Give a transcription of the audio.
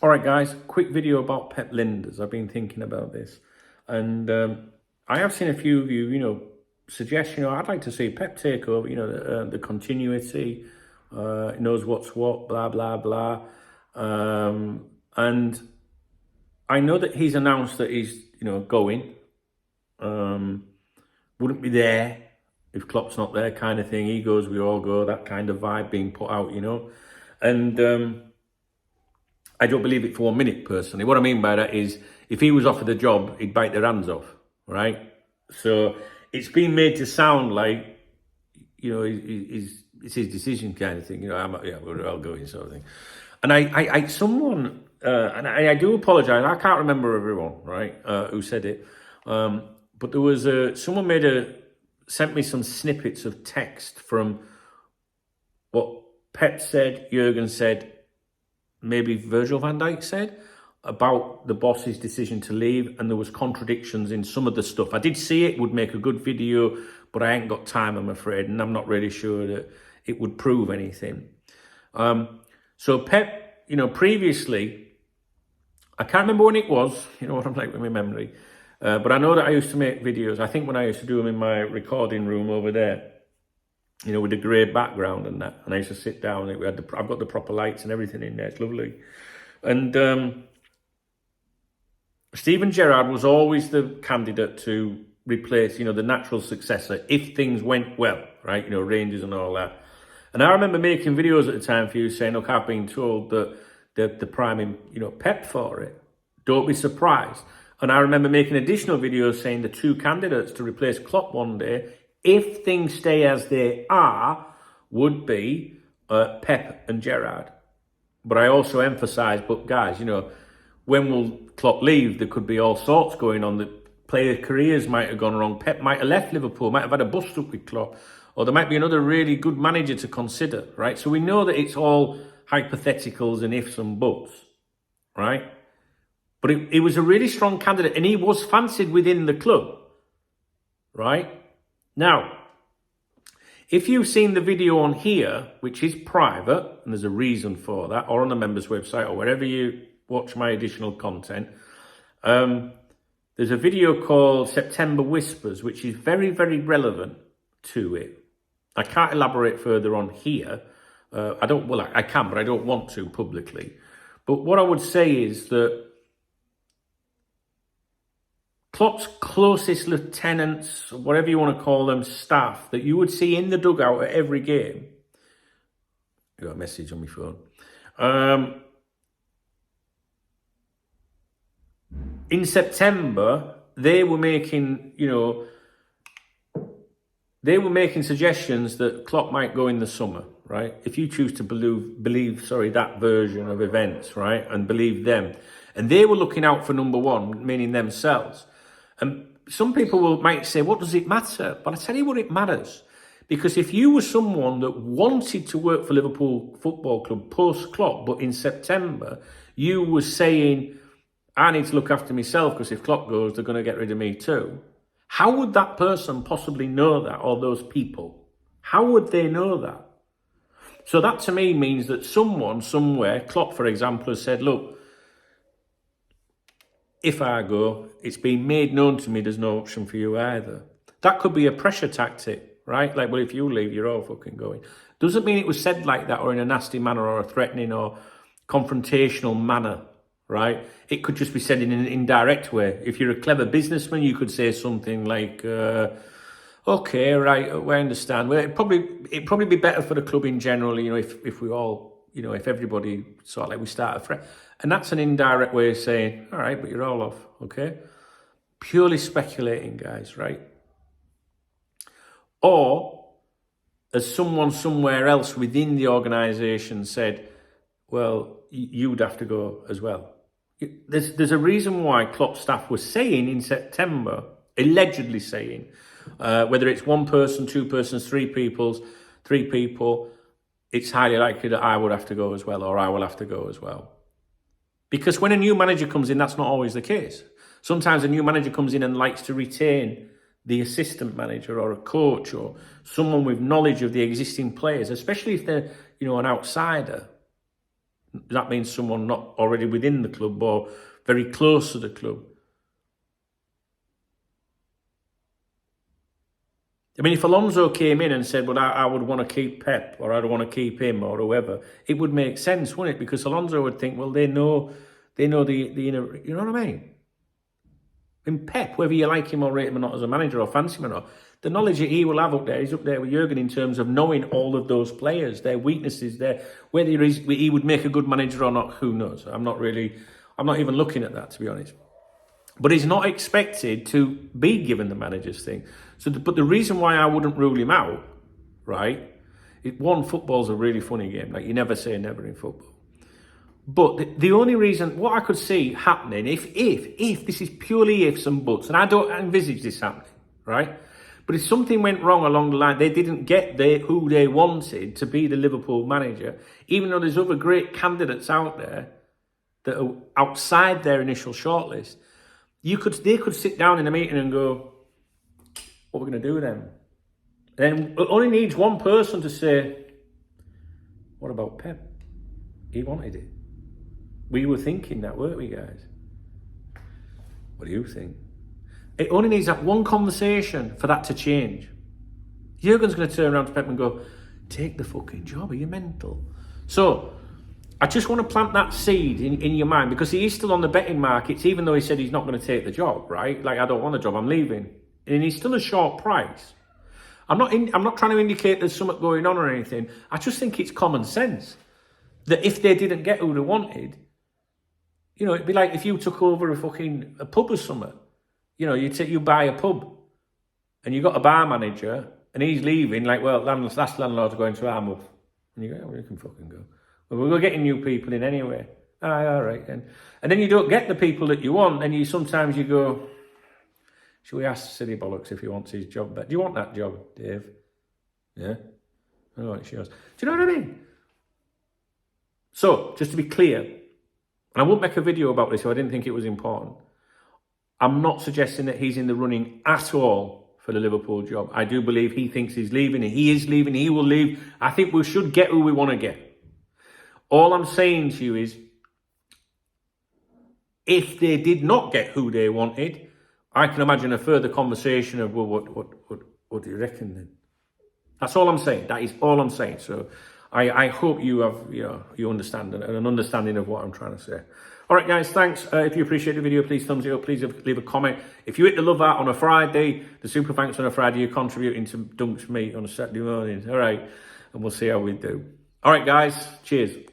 All right, guys, quick video about Pep Lijnders. I've been thinking about this. And I have seen a few of you, suggest, I'd like to see Pep take over, the continuity, knows what's what, blah, blah, blah. And I know that he's announced that he's, going. Wouldn't be there if Klopp's not there, kind of thing. He goes, we all go, that kind of vibe being put out, And I don't believe it for 1 minute, personally. What I mean by that is, if he was offered the job, he'd bite their hands off, right? So it's been made to sound like, it's his decision kind of thing. We're all going sort of thing. And I do apologise. I can't remember everyone, right, who said it. But there was someone sent me some snippets of text from what Pep said, Jurgen said, maybe Virgil van Dijk said, about the boss's decision to leave, and there was contradictions in some of the stuff. I did see it, would make a good video, but I ain't got time, I'm afraid, and I'm not really sure that it would prove anything. So Pep, previously, I can't remember when it was, what I'm like with my memory, but I know that I used to make videos, I think when I used to do them in my recording room over there, with the grey background and that, and I used to sit down, I've got the proper lights and everything in there, it's lovely. And Steven Gerrard was always the candidate to replace, the natural successor, if things went well, right, Rangers and all that. And I remember making videos at the time for you saying, look, I've been told that they're priming, Pep for it. Don't be surprised. And I remember making additional videos saying the two candidates to replace Klopp one day, if things stay as they are, would be Pep and Gerrard. But I also emphasised, but guys, when will Klopp leave? There could be all sorts going on. The player careers might have gone wrong. Pep might have left Liverpool, might have had a bust up with Klopp, or there might be another really good manager to consider, right? So we know that it's all hypotheticals and ifs and buts, right? But it was a really strong candidate, and he was fancied within the club, right? Now, if you've seen the video on here, which is private, and there's a reason for that, or on the members website, or wherever you watch my additional content, there's a video called September Whispers, which is very, very relevant to it. I can't elaborate further on here. I can, but I don't want to publicly. But what I would say is that Klopp's closest lieutenants, whatever you want to call them, staff, that you would see in the dugout at every game. I got a message on my phone. In September, they were making, suggestions that Klopp might go in the summer, right? If you choose to believe that version of events, right, and believe them. And they were looking out for number one, meaning themselves. And some people might say, what does it matter? But I tell you what, it matters. Because if you were someone that wanted to work for Liverpool Football Club post-Klopp, but in September, you were saying, I need to look after myself because if Klopp goes, they're going to get rid of me too. How would that person possibly know that, or those people? How would they know that? So that to me means that someone, somewhere, Klopp, for example, has said, look, if I go, it's been made known to me there's no option for you either. That could be a pressure tactic, right? Like, well, if you leave, you're all fucking going. Doesn't mean it was said like that or in a nasty manner or a threatening or confrontational manner, right? It could just be said in an indirect way. If you're a clever businessman, you could say something like, okay, right, we understand. Well, it'd probably be better for the club in general, if we all, if everybody sort of like we start a threat. And that's an indirect way of saying, all right, but you're all off, okay? Purely speculating, guys, right? Or, as someone somewhere else within the organisation said, well, you'd have to go as well. There's a reason why Klopp staff was saying in September, allegedly saying, whether it's one person, two persons, three people, it's highly likely that I would have to go as well, or I will have to go as well. Because when a new manager comes in, that's not always the case. Sometimes a new manager comes in and likes to retain the assistant manager or a coach or someone with knowledge of the existing players, especially if they're, an outsider. That means someone not already within the club or very close to the club. I mean, if Alonso came in and said, well, I would want to keep Pep, or I'd want to keep him, or whoever, it would make sense, wouldn't it? Because Alonso would think, well, they know the inner, you know what I mean? In Pep, whether you like him or rate him or not as a manager or fancy him or not, the knowledge that he will have up there, he's up there with Jurgen in terms of knowing all of those players, their weaknesses, whether he would make a good manager or not, who knows? I'm not even looking at that, to be honest. But he's not expected to be given the manager's thing. But the reason why I wouldn't rule him out, right? One, football's a really funny game. Like, you never say never in football. But the only reason, what I could see happening, if this is purely ifs and buts, and I don't envisage this happening, right? But if something went wrong along the line, they didn't get who they wanted to be the Liverpool manager, even though there's other great candidates out there that are outside their initial shortlist, they could sit down in a meeting and go, what are we going to do with them? Then it only needs one person to say, what about Pep? He wanted it. We were thinking that, weren't we, guys? What do you think? It only needs that one conversation for that to change. Jurgen's going to turn around to Pep and go, take the fucking job, are you mental? So, I just want to plant that seed in your mind, because he is still on the betting markets, even though he said he's not going to take the job, right? Like, I don't want the job, I'm leaving. And he's still a short price. I'm not trying to indicate there's something going on or anything. I just think it's common sense that if they didn't get who they wanted, you know, it'd be like if you took over a pub or something. You know, you buy a pub and you got a bar manager and he's leaving, like, well, last landlord's going to Armouth. And you go, well, you can fucking go. Well, we're getting new people in anyway. All right, then. And then you don't get the people that you want, and sometimes you go, should we ask Silly Bollocks if he wants his job back? Do you want that job, Dave? Yeah? Oh, it's yours. Do you know what I mean? So, just to be clear, and I won't make a video about this if I didn't think it was important, I'm not suggesting that he's in the running at all for the Liverpool job. I do believe he thinks he's leaving, and he is leaving, he will leave. I think we should get who we want to get. All I'm saying to you is, if they did not get who they wanted, I can imagine a further conversation of, well, what do you reckon then? That's all I'm saying. That is all I'm saying. So I hope you have, you understand an understanding of what I'm trying to say. All right, guys, thanks. If you appreciate the video, please thumbs it up. Please leave a comment. If you hit the love out on a Friday, the super thanks on a Friday, you're contributing to Dunk's meet on a Saturday morning. All right, and we'll see how we do. All right, guys, cheers.